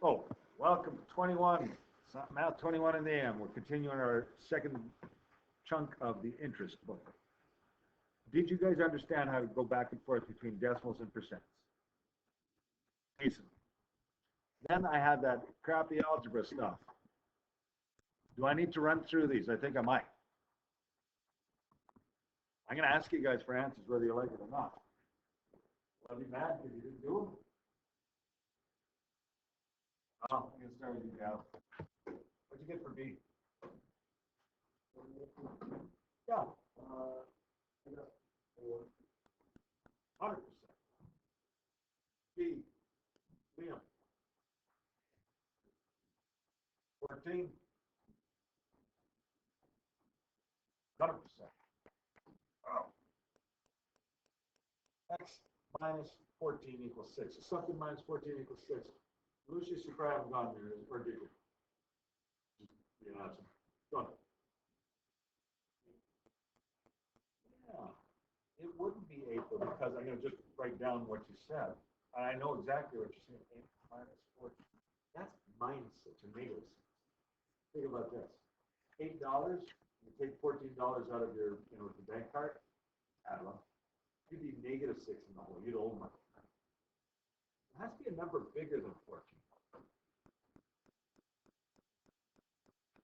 Oh, welcome to 21. It's not now 21 in the AM. We're continuing our second chunk of the interest book. Did you guys understand how to go back and forth between decimals and percents? Decent. Then I had that crappy algebra stuff. Do I need to run through these? I think I might. I'm going to ask you guys for answers whether you like it or not. I'll be mad because you didn't do them. Oh, I'm going to start with you, Gal. What'd you get for B? Yeah. I got 100%. B. Liam. 14. 100%. Oh. X minus 14 equals 6. So something minus 14 equals 6. Lucius, you probably haven't gone there, or did you? Be an answer. Go on. Yeah. It wouldn't be 8 though, because I'm going to just write down what you said. And I know exactly what you're saying. 8 minus 14. That's minus 6 or negative 6. Think about this. $8, you take $14 out of your, the bank card, add them up. You'd be negative 6 in the hole. You'd owe money. It has to be a number bigger than 14.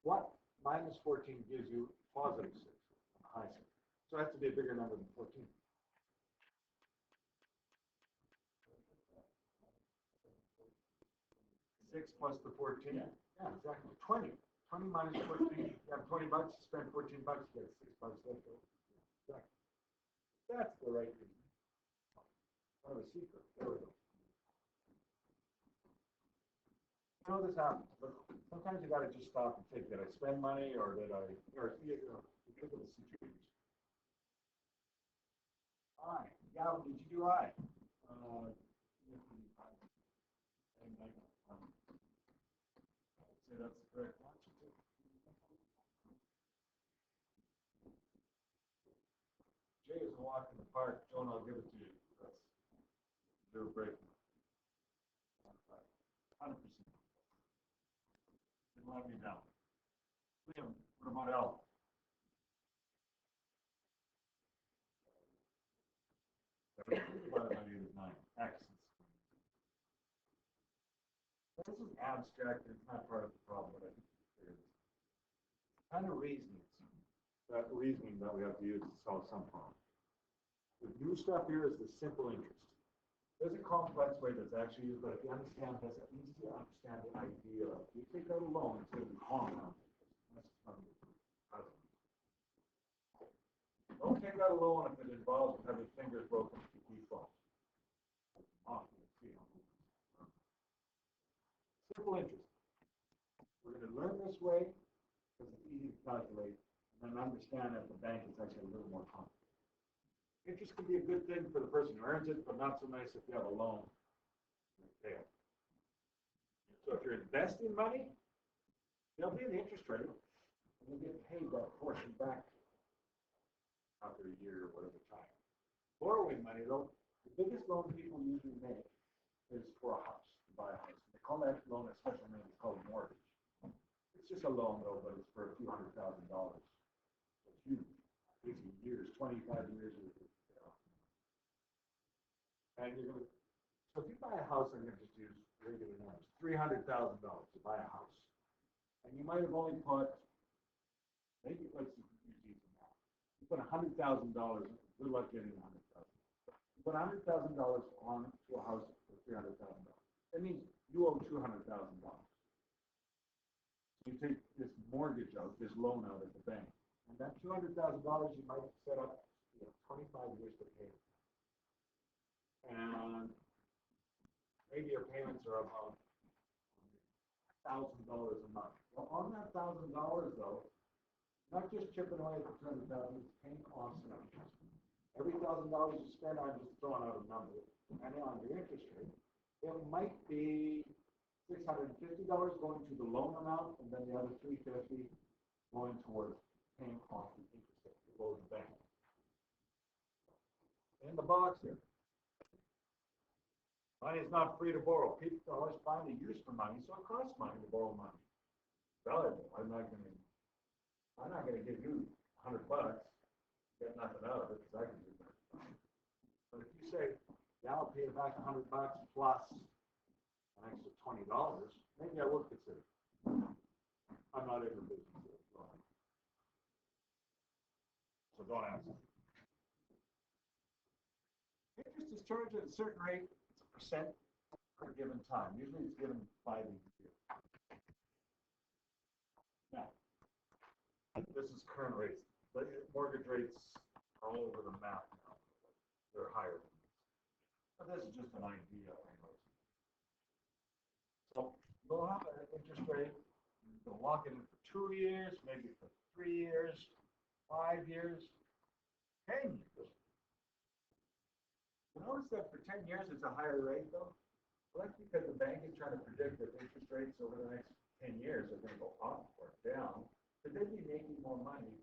What minus 14 gives you positive 6, high 6? So it has to be a bigger number than 14. 6 plus the 14? Yeah, exactly. 20. 20 minus 14, you have 20 bucks, you spend 14 bucks, you get 6 bucks left over. Exactly. That's the right reason. Part of the secret. There we go. I know this happens, but sometimes you got to just stop and think, did I spend money or did I, or because of the situation. I. Gavin, did you do I? I'd say that's the correct answer too. Jay is a walk in the park. Joan, I'll give it to you. That's zero break. 100%. Didn't let me down. Liam, what about L? Divided by 8 is 9. X. This is abstract and it's not part of the problem, but I think it is. Kind of reasoning. That reasoning that we have to use to solve some problem. The new stuff here is the simple interest. There's a complex way that's actually used, but if you understand this, at least you understand the idea of you take out a loan, it's going to be compound. Don't take out a loan if it involves having fingers broken to default. Simple interest. We're going to learn this way because it's easy to calculate, and then understand at the bank it's actually a little more complicated. Interest can be a good thing for the person who earns it, but not so nice if you have a loan. So if you're investing money, there'll be an interest rate, and you get paid that portion back after a year or whatever time. Borrowing money, though, the biggest loan people usually make is for a house, to buy a house. They call that loan a special name. It's called a mortgage. It's just a loan, though, but it's for a few $100,000. So it's huge. It's years, 25 years. And you're going to, so if you buy a house, I'm going to just use regular numbers, $300,000 to buy a house. And you might have only put, maybe let's use these now. You put $100,000, good luck getting $100,000. You put $100,000 on to a house for $300,000. That means you owe $200,000. You take this mortgage out, this loan out at the bank, and that $200,000 you might set up 25 years to pay. And maybe your payments are about $1,000 a month. Well, on that $1,000 though, not just chipping away at the $200,000, it's paying costs and interest. Every $1,000 you spend, I'm just throwing out a number, depending on your interest rate, it might be $650 going to the loan amount, and then the other $350 going towards paying costs and interest that you owe the bank. In the box here. Money is not free to borrow. People always find a use for money, so it costs money to borrow money. Valuable. I'm not gonna give you $100, get nothing out of it, because I can do that. But if you say, yeah, I'll pay you back $100 plus an extra $20, maybe I would consider it. I'm not in the business. So don't ask. Interest is charged at a certain rate. It's a percent per given time. Usually it's given by the year. Now, this is current rates. Mortgage rates are all over the map now. They're higher than this. But this is just an idea. So we'll have an interest rate. You'll lock it in for 2 years, maybe for 3 years, 5 years, 10 years. You notice that for 10 years it's a higher rate though? Well, that's because the bank is trying to predict that interest rates over the next 10 years are going to go up or down. But they'd be making more money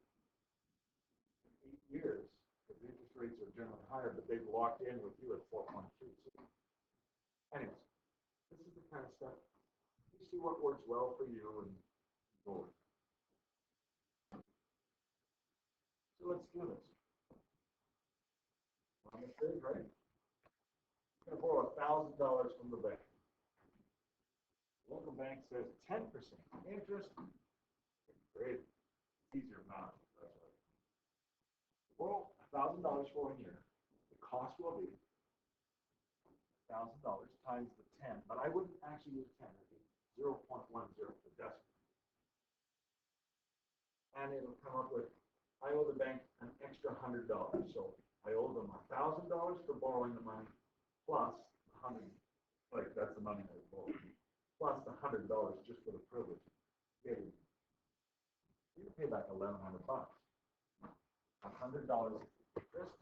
in 8 years because the interest rates are generally higher, but they've locked in with you at 4.2. So anyways, this is the kind of stuff. You see what works well for you and go with it. So let's do this. On the stage, right? I'm going to borrow $1,000 from the bank. The local bank says 10% interest. Great. Easier math. Borrow $1,000 for 1 year. The cost will be $1,000 times the 10, but I wouldn't actually use 10. It'd be 0.10 for decimal. And it'll come up with, I owe the bank an extra $100. So I owe them $1,000 for borrowing the money, plus 100, like that's the money I borrowed, plus the $100 just for the privilege. You can pay back $1,100. $100 interest.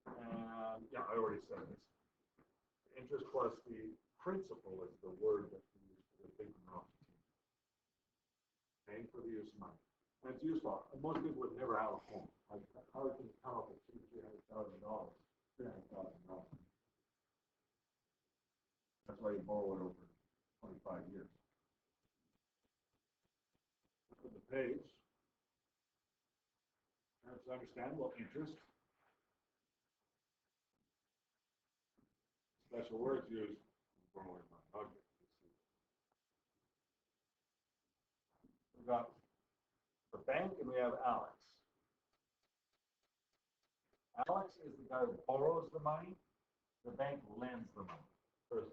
And yeah, I already said this. Interest plus the principal is the word that we use for the big amount of team. Paying for the use of money. And it's useful. Most people would never have a home. Like, how can you come up with $300,000? $300,000. That's why you borrow it over 25 years. Look at the page. That's understandable. Interest. Special words used. Borrowing money. Okay. We've got the bank and we have Alex. Alex is the guy who borrows the money. The bank lends the money. First.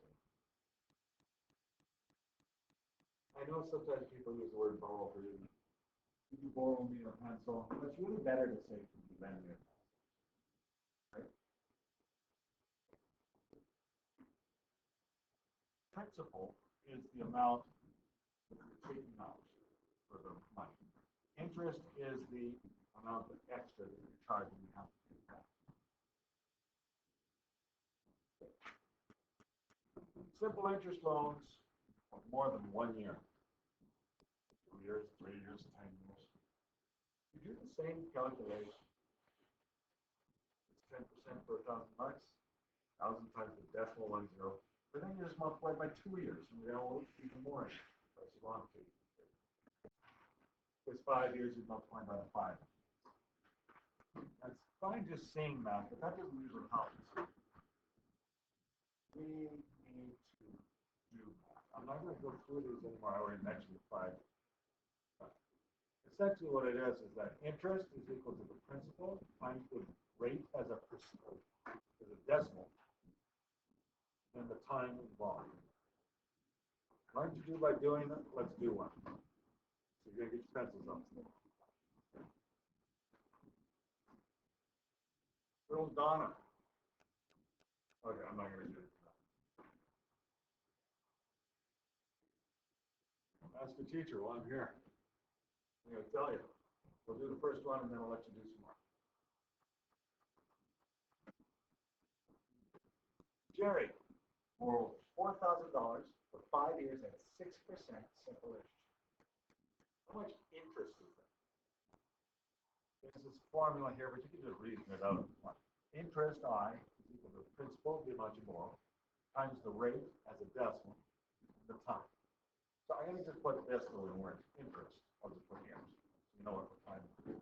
I know sometimes people use the word borrow for you. Could you borrow me a pencil? But it's really better to say, could you lend me a pencil? Right? Principal is the amount that you're taking out for the money. Interest is the amount of extra that you're charging the house to pay back. Simple interest loans of more than 1 year. 2 years, 3 years, 10 years. You do the same calculation. It's 10% for $1,000. 1,000 times the decimal 10. But then you just multiply by 2 years, and you're going to even more. That's long too. If it's 5 years, you multiply by 5. That's fine just saying math, but that doesn't usually help us. We need to do math. I'm not going to go through these anymore. I already mentioned 5. Essentially what it is that interest is equal to the principal times the rate as a percent, as a decimal, and the time involved. Hard to do by doing it, let's do one. So you're going to get your pencils up. Little Donna. Okay, I'm not going to do it. Ask the teacher while I'm here. I'm going to tell you. We'll do the first one and then I'll let you do some more. Jerry borrowed $4,000 for 5 years at 6% simple interest. How much interest is that? There's this formula here, but you can just reason it out. Interest I is equal to the principal, the amount you borrow, times the rate as a decimal, the time. So I'm going to just put decimal in where it's interest. I'll just put here. So you know what the time is.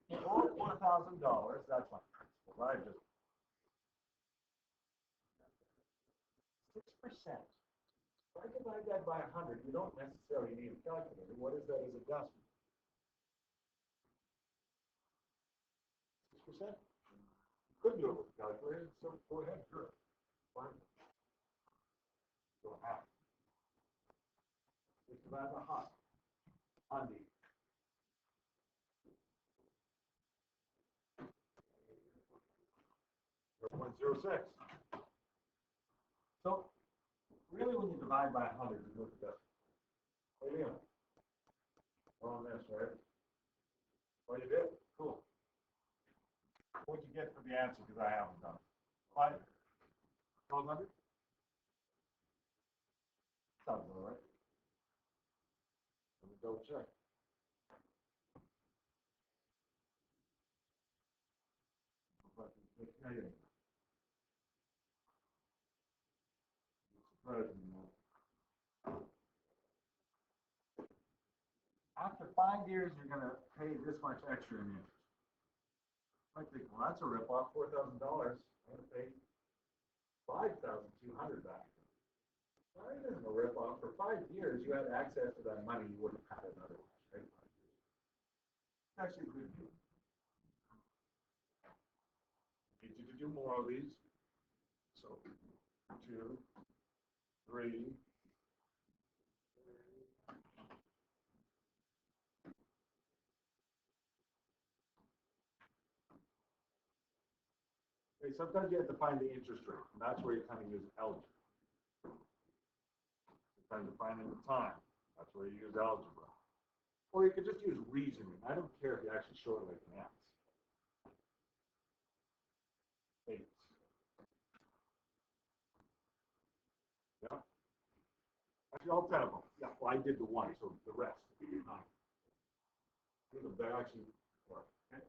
You borrow $4,000, that's my principal, right? Just 6%. If I divide that by 100, you don't necessarily need a calculator. What is that as a decimal? 6%? You could do it with a calculator, so go ahead, sure. Fine. So half. Just divide by half. 100. 0.06. So, really, when you divide by 100, you look at that. What are you doing? On this, right? Well, you did? Cool. What'd you get for the answer? Because I haven't done it. 1,200? Sounds all right. Let me double check. After 5 years, you're going to pay this much extra in interest. I think, well, that's a rip-off, $4,000. I'm going to pay $5,200 back. Well, it isn't a rip-off. For 5 years, you had access to that money you wouldn't have had it otherwise, right? It's actually a good deal. Need you to do more of these. So, 2, 3. Okay, sometimes you have to find the interest rate, and that's where you kind of use algebra. Sometimes you find the time. That's where you use algebra. Or you could just use reasoning. I don't care if you actually show it like math. 8. Yeah. Actually, all 10 of them. Yeah, well, I did the one, so the rest. 9. These are actually work. Okay?